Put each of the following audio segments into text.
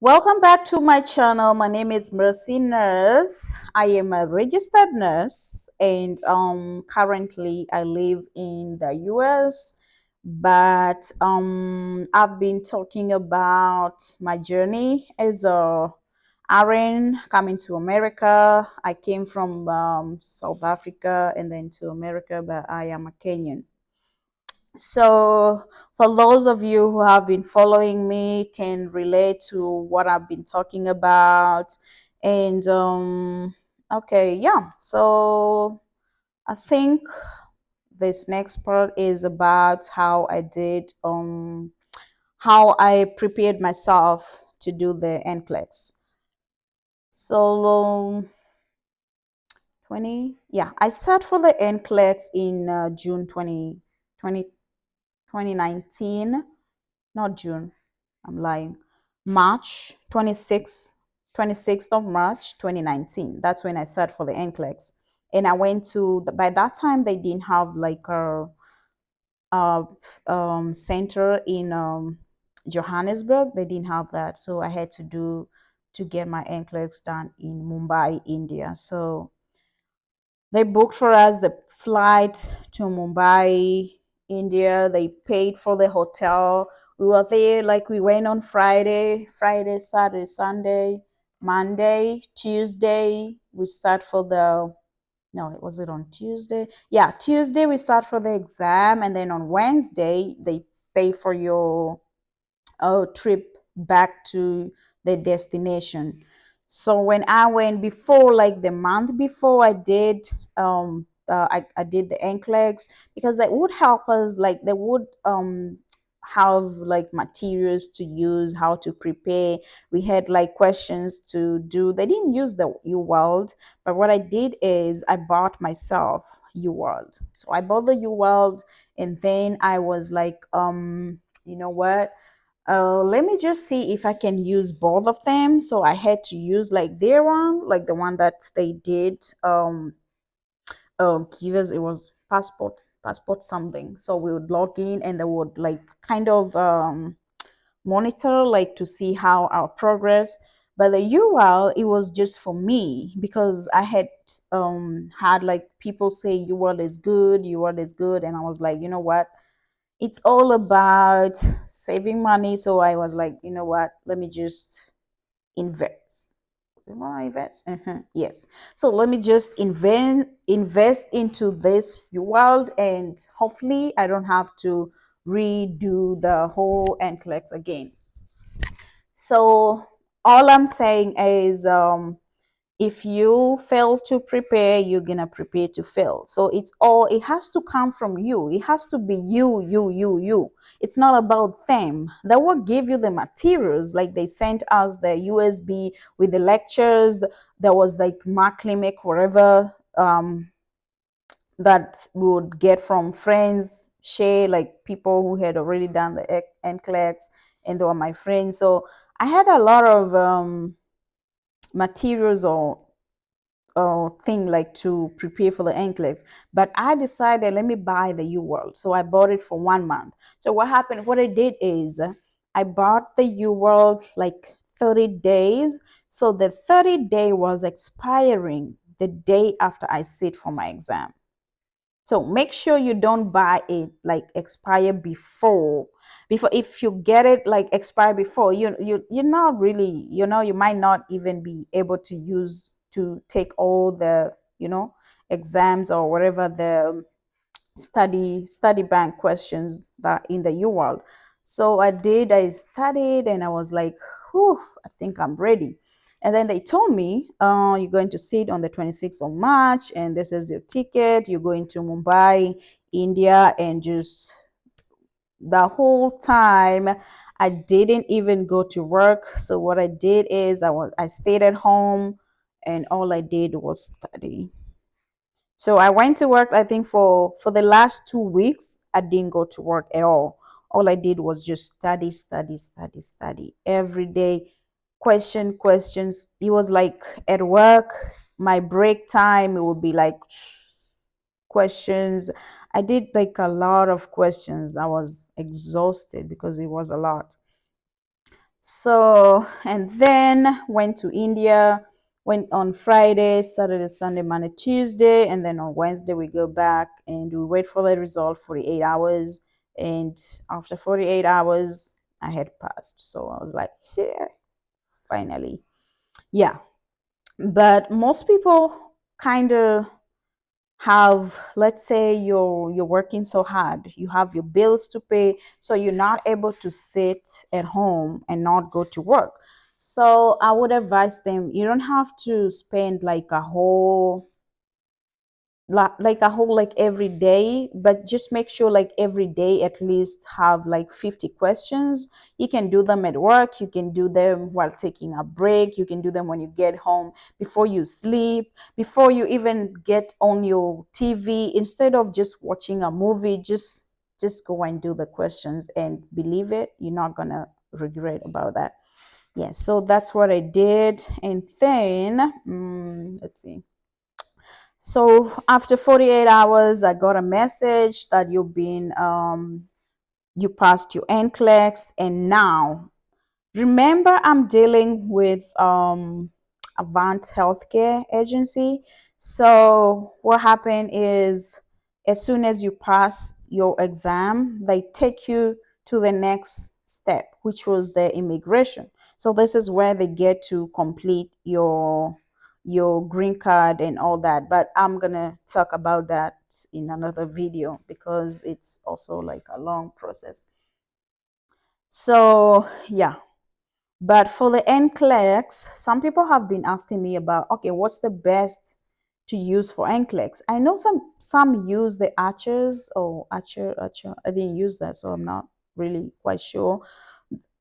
Welcome back to my channel. My name is Mercy Nurse. I am a registered nurse and currently I live in the US, but I've been talking about my journey as a RN coming to America. I came from South Africa and then to America, but I am a Kenyan. So, for those of you who have been following me, can relate to what I've been talking about. And okay, yeah. So, I think this next part is about how I prepared myself to do the NCLEX. So, 20, yeah, I sat for the NCLEX in June 2019. Not June, I'm lying. March 26th of March 2019. That's when I sat for the NCLEX. And I went to, by that time, they didn't have like a center in Johannesburg. They didn't have that. So I had to get my NCLEX done in Mumbai, India. So they booked for us the flight to Mumbai, India. They paid for the hotel. We were there, like we went on Friday, Saturday, Sunday, Monday, Tuesday. We start for the, no, was it on Tuesday? Yeah, Tuesday we start for the exam, and then on Wednesday they pay for your trip back to the destination. So when I went before, like the month before, I did the NCLEX because that would help us. Like they would have like materials to use, how to prepare. We had like questions to do. They didn't use the UWorld, but what I did is I bought myself UWorld. So I bought the UWorld, and then I was like, you know what? Let me just see if I can use both of them. So I had to use like their one, like the one that they did give us. It was passport something. So we would log in and they would like kind of monitor like to see how our progress. But the UL, it was just for me because I had like people say UL is good, UL is good, and I was like, you know what? It's all about saving money. So I was like, you know what? Let me just invest. Invest? Yes. So let me just invest into this world, and hopefully I don't have to redo the whole NCLEX again. So all I'm saying is if you fail to prepare, you're gonna prepare to fail. So it has to come from you. It has to be you. It's not about them. They will give you the materials. Like they sent us the USB with the lectures. There was like Mark Limick, wherever that we would get from friends, share, like people who had already done the NCLEX, and they were my friends. So I had a lot of materials or thing like to prepare for the NCLEX. But I decided, let me buy the UWorld. So I bought it for 1 month. So what happened, what I did is I bought the UWorld like 30 days. So the 30-day was expiring the day after I sit for my exam. So make sure you don't buy it like expire before. If you get it like expire before, you're not really, you might not even be able to use to take all the exams or whatever the study bank questions that in the UWorld. So I studied and I was like, whew, I think I'm ready. And then they told me, you're going to sit on the 26th of March, and this is your ticket. You're going to Mumbai, India, and just the whole time I didn't even go to work. So what I did is I stayed at home, and all I did was study. So I went to work, I think for the last 2 weeks, I didn't go to work at all. All I did was just study every day, questions. It was like at work, my break time, it would be like questions. I did like a lot of questions. I was exhausted because it was a lot. So, and then went to India, went on Friday, Saturday, Sunday, Monday, Tuesday, and then on Wednesday we go back and we wait for the result 48 hours. And after 48 hours, I had passed. So I was like, yeah, finally. Yeah. But most people kind of have, let's say you're working so hard, you have your bills to pay, so you're not able to sit at home and not go to work. So I would advise them, you don't have to spend like a whole like every day, but just make sure like every day at least have like 50 questions. You can do them at work, you can do them while taking a break, you can do them when you get home, before you sleep, before you even get on your TV. Instead of just watching a movie, just go and do the questions, and believe it, you're not gonna regret about that. Yes, so that's what I did. And then let's see, so after 48 hours, I got a message that you passed your NCLEX, and now remember, I'm dealing with Avant Healthcare Agency. So what happened is, as soon as you pass your exam, they take you to the next step, which was the immigration. So this is where they get to complete your green card and all that. But I'm gonna talk about that in another video because it's also like a long process. So yeah, but for the NCLEX, some people have been asking me about, okay, what's the best to use for NCLEX? I know some use the Archers or Archer. I didn't use that, so I'm not really quite sure.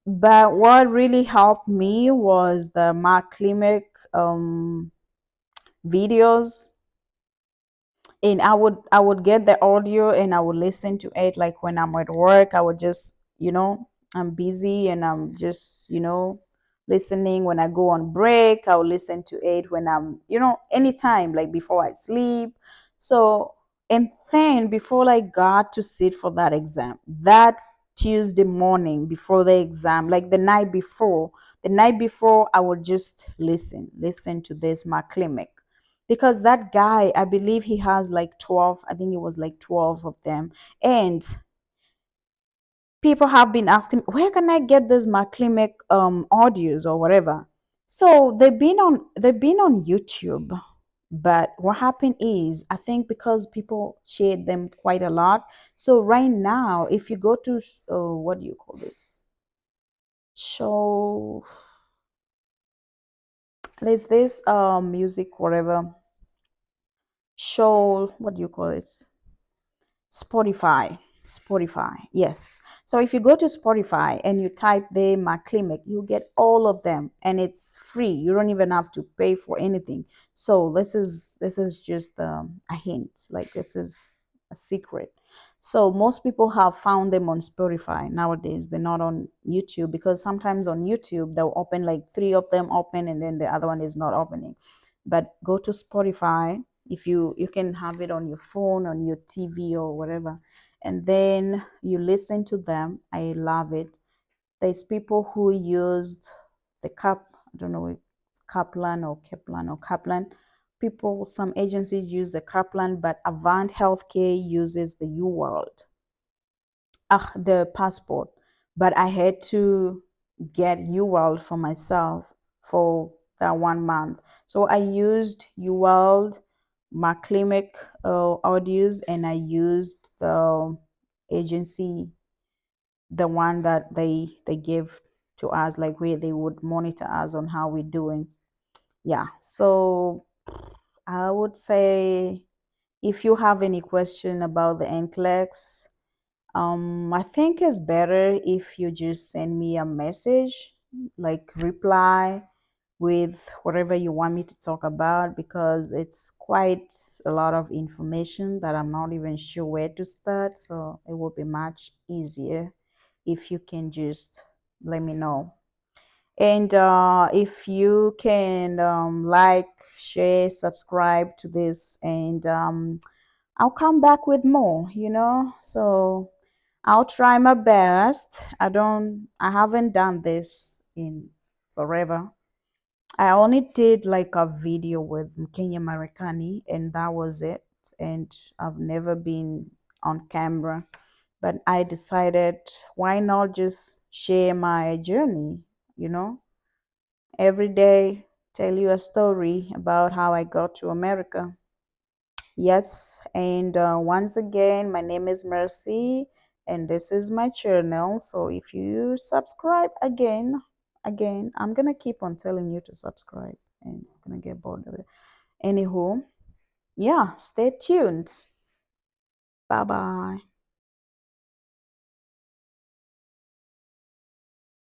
But what really helped me was the Mark Klimek videos, and I would get the audio and I would listen to it like when I'm at work. I would just, I'm busy and I'm just, listening. When I go on break, I'll listen to it when I'm, anytime, like before I sleep. So, and then before I got to sit for that exam, that Tuesday morning before the exam, like the night before, I would just listen to this Mark Klimek, because that guy, I believe he has like 12, I think it was like 12 of them. And people have been asking, where can I get this McClimic audios or whatever? So they've been on YouTube. But what happened is, I think because people shared them quite a lot. So right now, if you go to what do you call this show, there's this music whatever show, what do you call it, Spotify. Spotify, yes. So if you go to Spotify and you type the McClimic, you get all of them, and it's free. You don't even have to pay for anything. So this is just a hint. Like, this is a secret. So most people have found them on Spotify nowadays. They're not on YouTube, because sometimes on YouTube they'll open like three of them open and then the other one is not opening. But go to Spotify, if you can have it on your phone, on your TV or whatever, and then you listen to them. I love it. There's people who used the cap, I don't know, Kaplan. People, some agencies use the Kaplan, but Avant Healthcare uses the UWorld, the passport. But I had to get UWorld for myself for that 1 month. So I used UWorld, McClimic audios, and I used the agency, the one that they give to us, like where they would monitor us on how we're doing. Yeah. So I would say, if you have any question about the NCLEX, I think it's better if you just send me a message, like reply with whatever you want me to talk about, because it's quite a lot of information that I'm not even sure where to start. So it will be much easier if you can just let me know. And if you can like, share, subscribe to this, and I'll come back with more. So I'll try my best. I haven't done this in forever. I only did like a video with Kenya Marekani, and that was it. And I've never been on camera. But I decided, why not just share my journey, you know? Every day, tell you a story about how I got to America. Yes, and once again, my name is Mercy, and this is my channel. So if you subscribe again, I'm gonna keep on telling you to subscribe, and I'm gonna get bored of it. Anywho, yeah, stay tuned. Bye bye.